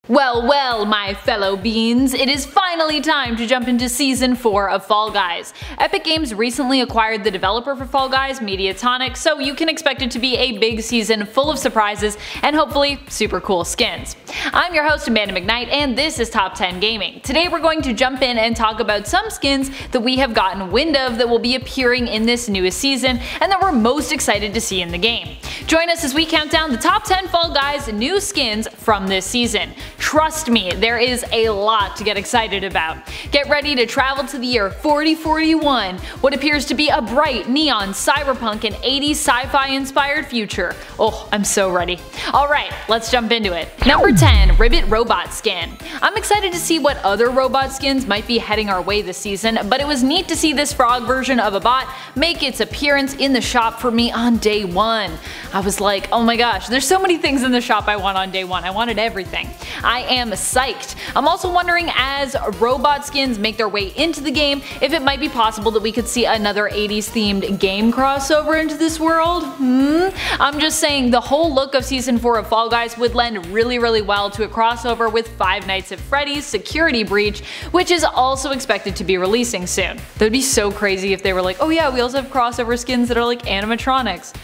Well, my fellow beans, it is finally time to jump into Season 4 of Fall Guys. Epic Games recently acquired the developer for Fall Guys, Mediatonic, so you can expect it to be a big season full of surprises and hopefully super cool skins. I'm your host Amanda McKnight and this is Top 10 Gaming. Today we're going to jump in and talk about some skins that we have gotten wind of that will be appearing in this newest season and that we're most excited to see in the game. Join us as we count down the top 10 Fall Guys new skins from this season. Trust me, there is a lot to get excited about. Get ready to travel to the year 4041, what appears to be a bright, neon, cyberpunk and 80s sci-fi inspired future. Oh, I'm so ready. Alright, let's jump into it. Number 10, Ribbit Robot skin. I'm excited to see what other robot skins might be heading our way this season, but it was neat to see this frog version of a bot make its appearance in the shop for me on day one. I was like, oh my gosh, there's so many things in the shop I want on day one. I wanted everything. I am psyched. I'm also wondering, as robot skins make their way into the game, if it might be possible that we could see another 80s themed game crossover into this world. I'm just saying, the whole look of Season 4 of Fall Guys would lend really well to a crossover with Five Nights at Freddy's Security Breach, which is also expected to be releasing soon. That would be so crazy if they were like, oh yeah, we also have crossover skins that are like animatronics.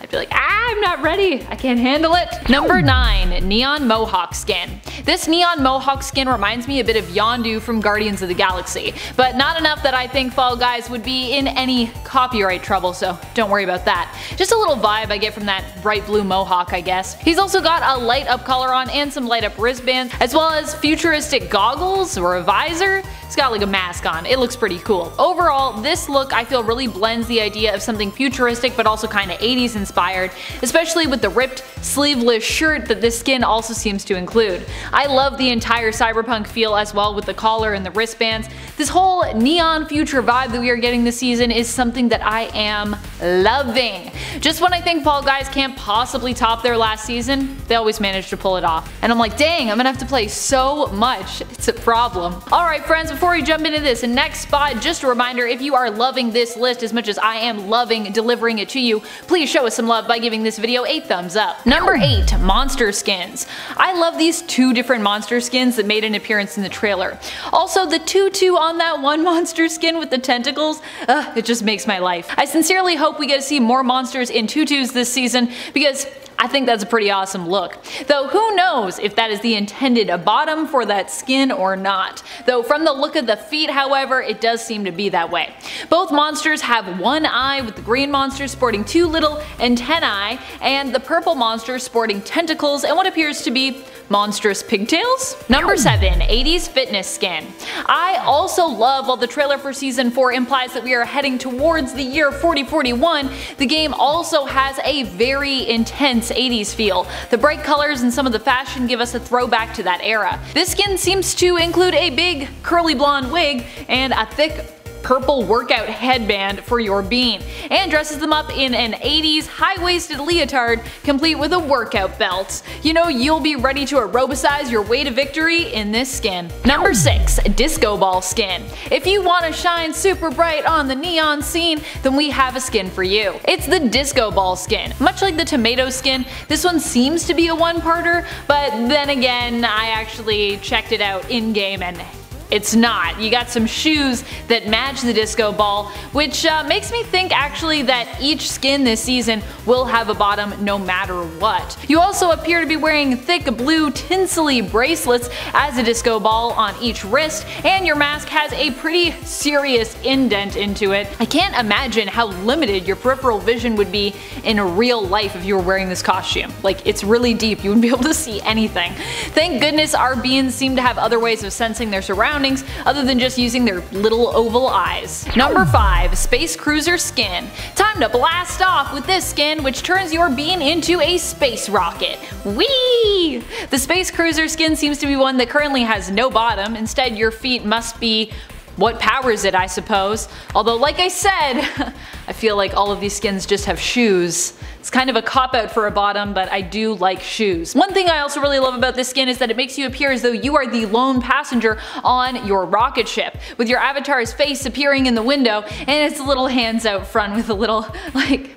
I'd be like, I'm not ready, I can't handle it. Number 9, Neon Mohawk skin. This Neon Mohawk skin reminds me a bit of Yondu from Guardians of the Galaxy, but not enough that I think Fall Guys would be in any copyright trouble, so don't worry about that. Just a little vibe I get from that bright blue mohawk, I guess. He's also got a light up collar on and some light up wristbands, as well as futuristic goggles or a visor. He's got like a mask on. It looks pretty cool. Overall, this look I feel really blends the idea of something futuristic but also kinda 80s inspired, especially with the ripped, sleeveless shirt that this skin also seems to include. I love the entire cyberpunk feel as well with the collar and the wristbands. This whole neon future vibe that we are getting this season is something that I am loving. Just when I think Fall Guys can't possibly top their last season, they always manage to pull it off. And I'm like, dang, I'm gonna have to play so much. It's a problem. Alright friends, before we jump into this next spot, just a reminder, if you are loving this list as much as I am loving delivering it to you, please show us some love by giving this video a thumbs up. Number 8, Monster skins. I love these two different monster skins that made an appearance in the trailer. Also, the tutu on that one monster skin with the tentacles, it just makes my life. I sincerely hope we get to see more monsters in tutus this season because I think that's a pretty awesome look. Though who knows if that is the intended bottom for that skin or not. Though from the look of the feet, however, it does seem to be that way. Both monsters have one eye, with the green monster sporting two little antennae and the purple monster sporting tentacles and what appears to be monstrous pigtails? Number 7, 80s fitness skin. I also love, while the trailer for Season 4 implies that we are heading towards the year 4041, the game also has a very intense 80s feel. The bright colors and some of the fashion give us a throwback to that era. This skin seems to include a big curly blonde wig and a thick purple workout headband for your bean, and dresses them up in an 80s high-waisted leotard complete with a workout belt. You know, you'll be ready to aerobicize your way to victory in this skin. Number 6, Disco Ball skin. If you want to shine super bright on the neon scene, then we have a skin for you. It's the Disco Ball skin. Much like the tomato skin, this one seems to be a one-parter, but then again, I actually checked it out in-game and it's not. You got some shoes that match the disco ball, which makes me think actually that each skin this season will have a bottom no matter what. You also appear to be wearing thick blue tinsely bracelets as a disco ball on each wrist, and your mask has a pretty serious indent into it. I can't imagine how limited your peripheral vision would be in real life if you were wearing this costume. Like, it's really deep, you wouldn't be able to see anything. Thank goodness our beings seem to have other ways of sensing their surroundings other than just using their little oval eyes. Number 5, Space Cruiser skin. Time to blast off with this skin, which turns your bean into a space rocket. Whee! The Space Cruiser skin seems to be one that currently has no bottom. Instead, your feet must be what powers it, I suppose. Although, like I said, I feel like all of these skins just have shoes. It's kind of a cop-out for a bottom, but I do like shoes. One thing I also really love about this skin is that it makes you appear as though you are the lone passenger on your rocket ship, with your avatar's face appearing in the window and its little hands out front with a little, like,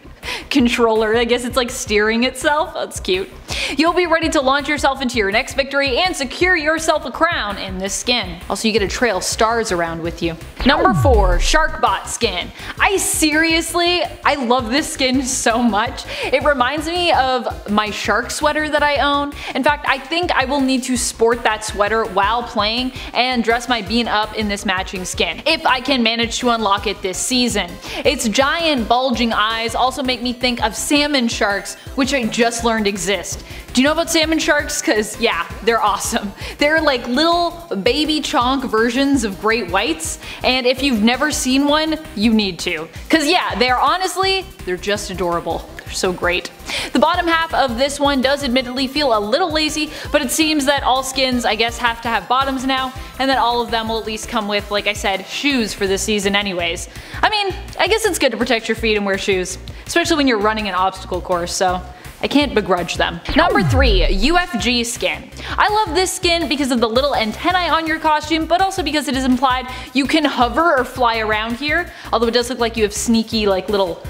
controller. I guess it's like steering itself. That's cute. You'll be ready to launch yourself into your next victory and secure yourself a crown in this skin. Also, you get to trail stars around with you. Number 4, Sharkbot skin. I love this skin so much. It reminds me of my shark sweater that I own. In fact, I think I will need to sport that sweater while playing and dress my bean up in this matching skin, if I can manage to unlock it this season. Its giant bulging eyes also make me think of salmon sharks, which I just learned exist. Do you know about salmon sharks? Cause yeah, they're awesome. They're like little baby chonk versions of great whites, and if you've never seen one, you need to. Cause yeah, they're just adorable. They're so great. The bottom half of this one does admittedly feel a little lazy, but it seems that all skins I guess have to have bottoms now, and that all of them will at least come with, like I said, shoes for this season anyways. I mean, I guess it's good to protect your feet and wear shoes, especially when you're running an obstacle course, so I can't begrudge them. Number 3, UFG skin. I love this skin because of the little antennae on your costume, but also because it is implied you can hover or fly around here, although it does look like you have sneaky like little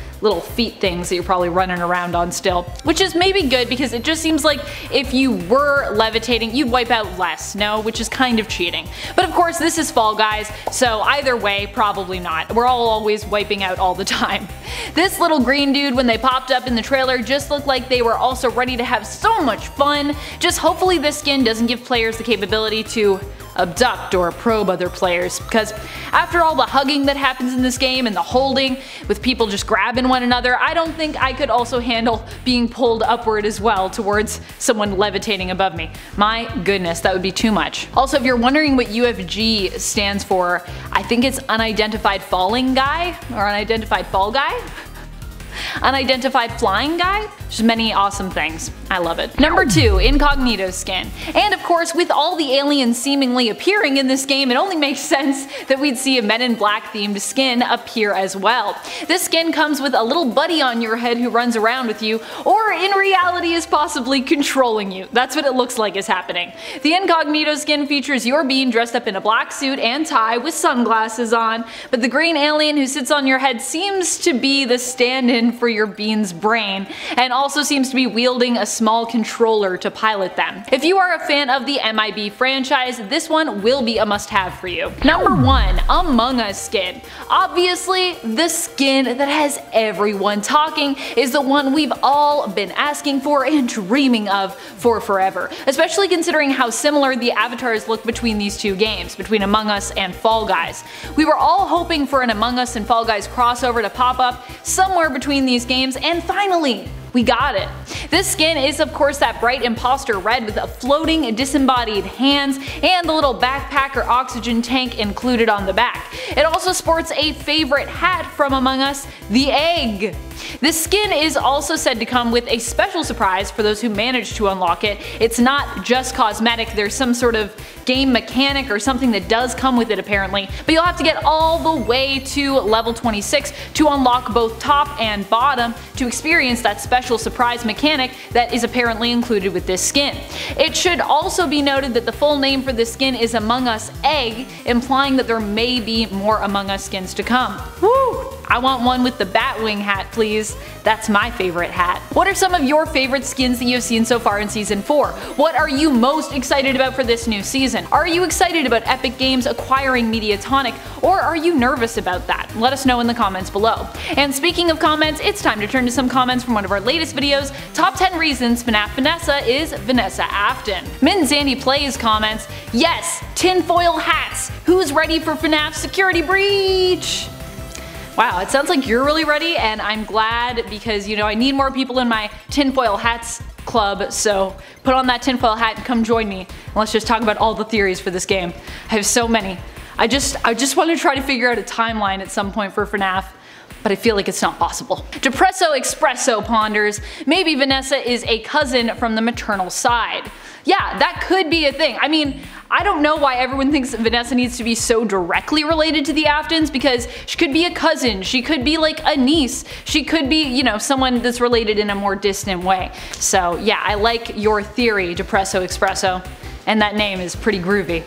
feet things that you're probably running around on still. Which is maybe good because it just seems like if you were levitating, you'd wipe out less, no? Which is kind of cheating. But of course this is Fall Guys, so either way, probably not. We're all always wiping out all the time. This little green dude, when they popped up in the trailer, just looked like they were also ready to have so much fun. Just hopefully this skin doesn't give players the capability to abduct or probe other players, because after all the hugging that happens in this game and the holding with people just grabbing one another, I don't think I could also handle being pulled upward as well towards someone levitating above me. My goodness, that would be too much. Also, if you're wondering what UFG stands for, I think it's Unidentified Falling Guy or Unidentified Fall Guy? Unidentified Flying Guy? Just many awesome things. I love it. Number 2, Incognito skin. And of course, with all the aliens seemingly appearing in this game, it only makes sense that we'd see a Men in Black themed skin appear as well. This skin comes with a little buddy on your head who runs around with you, or in reality is possibly controlling you. That's what it looks like is happening. The Incognito skin features your being dressed up in a black suit and tie with sunglasses on, but the green alien who sits on your head seems to be the stand-in for your bean's brain, and also seems to be wielding a small controller to pilot them. If you are a fan of the MIB franchise, this one will be a must-have for you. Number 1, Among Us skin. Obviously, the skin that has everyone talking is the one we've all been asking for and dreaming of for forever, especially considering how similar the avatars look between these two games, between Among Us and Fall Guys. We were all hoping for an Among Us and Fall Guys crossover to pop up somewhere between these games, and finally, we got it. This skin is of course that bright imposter red with a floating disembodied hands and the little backpack or oxygen tank included on the back. It also sports a favorite hat from Among Us, the egg. This skin is also said to come with a special surprise for those who manage to unlock it. It's not just cosmetic, there's some sort of game mechanic or something that does come with it apparently, but you'll have to get all the way to level 26 to unlock both top and bottom to experience that special surprise mechanic that is apparently included with this skin. It should also be noted that the full name for this skin is Among Us Egg, implying that there may be more Among Us skins to come. Woo! I want one with the Batwing hat, please. That's my favorite hat. What are some of your favorite skins that you've seen so far in Season 4? What are you most excited about for this new season? Are you excited about Epic Games acquiring Mediatonic, or are you nervous about that? Let us know in the comments below. And speaking of comments, it's time to turn to some comments from one of our latest videos, Top 10 Reasons FNAF Vanessa is Vanessa Afton. Min Zandy Plays comments, yes, tinfoil hats! Who's ready for FNAF Security Breach? Wow, it sounds like you're really ready, and I'm glad because, you know, I need more people in my tinfoil hats club, so put on that tinfoil hat and come join me, and let's just talk about all the theories for this game. I have so many. I just want to try to figure out a timeline at some point for FNAF, but I feel like it's not possible. Depresso Expresso ponders, maybe Vanessa is a cousin from the maternal side. Yeah, that could be a thing. I mean, I don't know why everyone thinks Vanessa needs to be so directly related to the Aftons, because she could be a cousin, she could be like a niece, she could be, you know, someone that's related in a more distant way. So yeah, I like your theory, Depresso Expresso, and that name is pretty groovy.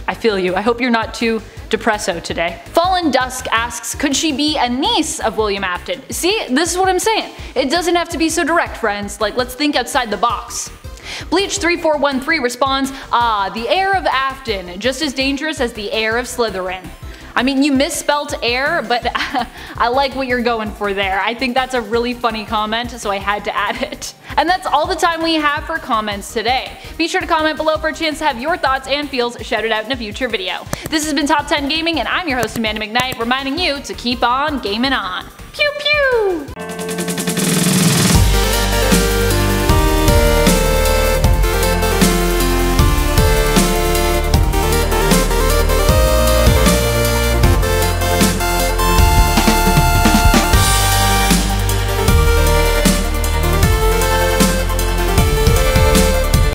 I feel you. I hope you're not too depresso today. Fallen Colin Dusk asks, could she be a niece of William Afton? See, this is what I'm saying. It doesn't have to be so direct, friends. Like, let's think outside the box. Bleach3413 responds, the heir of Afton, just as dangerous as the heir of Slytherin. I mean, you misspelt heir, but I like what you're going for there. I think that's a really funny comment, so I had to add it. And that's all the time we have for comments today. Be sure to comment below for a chance to have your thoughts and feels shouted out in a future video. This has been Top 10 Gaming, and I'm your host Amanda McKnight, reminding you to keep on gaming on. Pew pew!